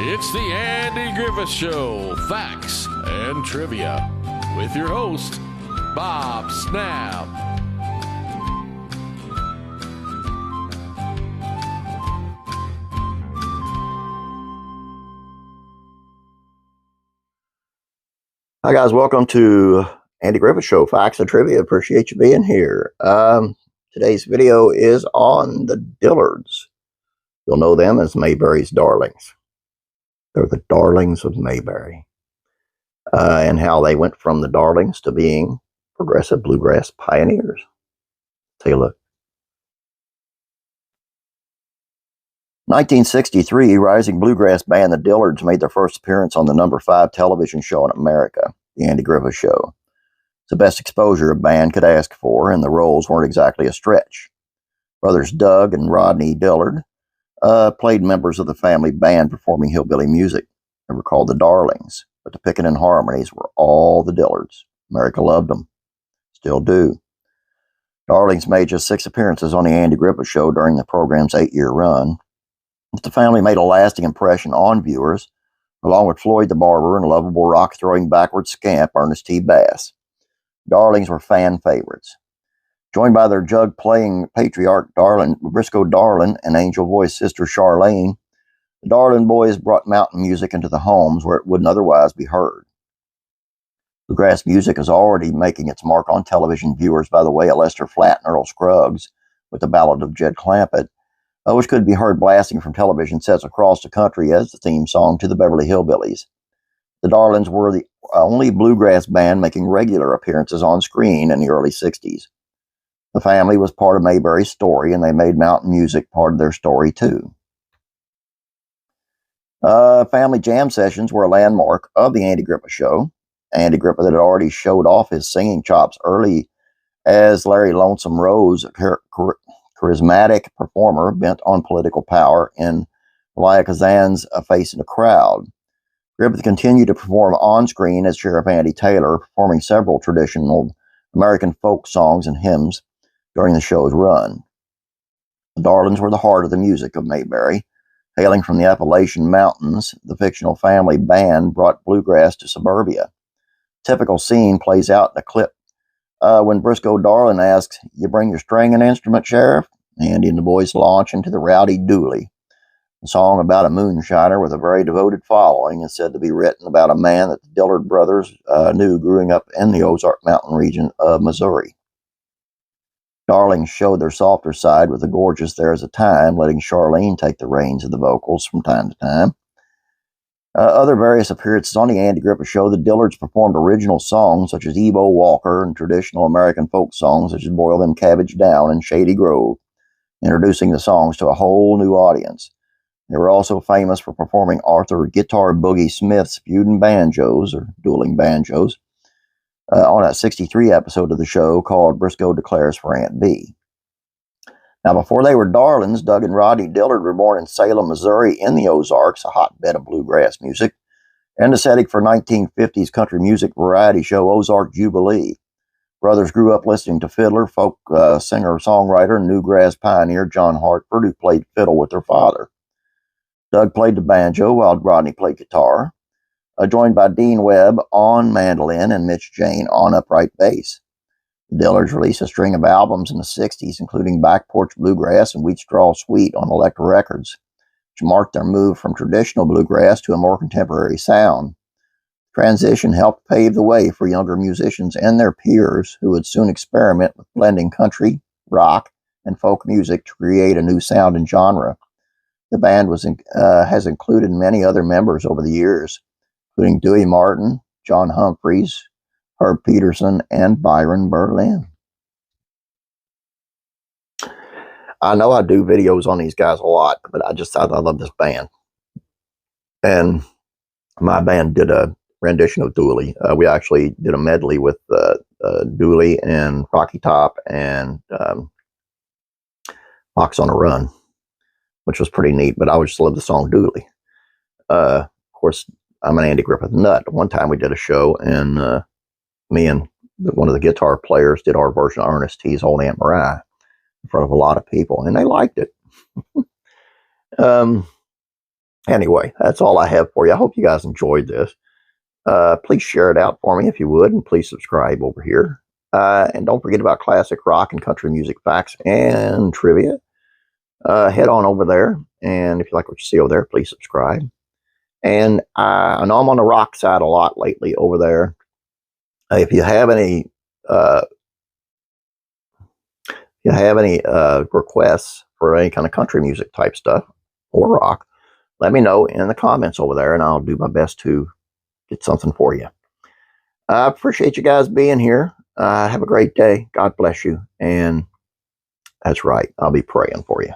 It's the Andy Griffith Show, Facts and Trivia, with your host, Bob Snap. Hi guys, welcome to Andy Griffith Show, Facts and Trivia. Appreciate you being here. Today's video is on the Dillards. You'll know them as Mayberry's Darlings. They're the Darlings of Mayberry. And how they went from the Darlings to being progressive bluegrass pioneers. Take a look. 1963, rising bluegrass band the Dillards made their first appearance on the number 5 television show in America, The Andy Griffith Show. It's the best exposure a band could ask for, and the roles weren't exactly a stretch. Brothers Doug and Rodney Dillard played members of the family band performing hillbilly music. They were called the Darlings, but the picking and harmonies were all the Dillards. America loved them. Still do. Darlings made just 6 appearances on the Andy Griffith Show during the program's 8-year run. But the family made a lasting impression on viewers, along with Floyd the Barber and lovable rock-throwing backward scamp Ernest T. Bass. Darlings were fan favorites. Joined by their jug-playing patriarch Briscoe Darling and angel-voiced sister Charlene, the Darling boys brought mountain music into the homes where it wouldn't otherwise be heard. Bluegrass music is already making its mark on television viewers by the way of Lester Flatt and Earl Scruggs with the Ballad of Jed Clampett, which could be heard blasting from television sets across the country as the theme song to the Beverly Hillbillies. The Darlings were the only bluegrass band making regular appearances on screen in the early 60s. The family was part of Mayberry's story, and they made mountain music part of their story, too. Family jam sessions were a landmark of the Andy Griffith Show. Andy Griffith had already showed off his singing chops early as Larry Lonesome Rose, a charismatic performer bent on political power in Elia Kazan's Face in the Crowd. Griffith continued to perform on-screen as Sheriff Andy Taylor, performing several traditional American folk songs and hymns during the show's run. The Darlings were the heart of the music of Mayberry. Hailing from the Appalachian Mountains, the fictional family band brought bluegrass to suburbia. Typical scene plays out in the clip when Briscoe Darling asks, "You bring your string and instrument, Sheriff?" Andy and the boys launch into the Rowdy Dooley. The song about a moonshiner with a very devoted following is said to be written about a man that the Dillard brothers knew growing up in the Ozark Mountain region of Missouri. Darlings showed their softer side with the gorgeous There Is a Time, letting Charlene take the reins of the vocals from time to time. Other various appearances on the Andy Griffith Show, the Dillards performed original songs such as Ebo Walker and traditional American folk songs such as Boil Them Cabbage Down and Shady Grove, introducing the songs to a whole new audience. They were also famous for performing Arthur Guitar Boogie Smith's Feudin' Banjos, or Dueling Banjos, on a 63 episode of the show called Briscoe Declares for Aunt B. Now, before they were Darlings, Doug and Rodney Dillard were born in Salem, Missouri, in the Ozarks, a hotbed of bluegrass music, and the setting for 1950s country music variety show Ozark Jubilee. Brothers grew up listening to fiddler, folk singer-songwriter, and newgrass pioneer John Hartford, who played fiddle with their father. Doug played the banjo while Rodney played guitar, joined by Dean Webb on mandolin and Mitch Jane on upright bass. The Dillards released a string of albums in the 60s, including Back Porch Bluegrass and Wheat Straw Sweet on Elektra Records, which marked their move from traditional bluegrass to a more contemporary sound. Transition helped pave the way for younger musicians and their peers who would soon experiment with blending country, rock, and folk music to create a new sound and genre. The band has included many other members over the years, including Dewey Martin, John Humphreys, Herb Peterson, and Byron Berlin. I know I do videos on these guys a lot, but I love this band. And my band did a rendition of Dooley. We actually did a medley with Dooley and Rocky Top and Fox on a Run, which was pretty neat, but I just love the song Dooley. Of course, I'm an Andy Griffith nut. One time we did a show, and me and one of the guitar players did our version of Ernest T's Old Aunt Mariah in front of a lot of people, and they liked it. Anyway, that's all I have for you. I hope you guys enjoyed this. Please share it out for me if you would, and please subscribe over here. And don't forget about classic rock and country music facts and trivia. Head on over there, and if you like what you see over there, please subscribe. And I know I'm on the rock side a lot lately over there. If you have any requests for any kind of country music type stuff or rock, let me know in the comments over there, and I'll do my best to get something for you. I appreciate you guys being here. Have a great day. God bless you. And that's right, I'll be praying for you.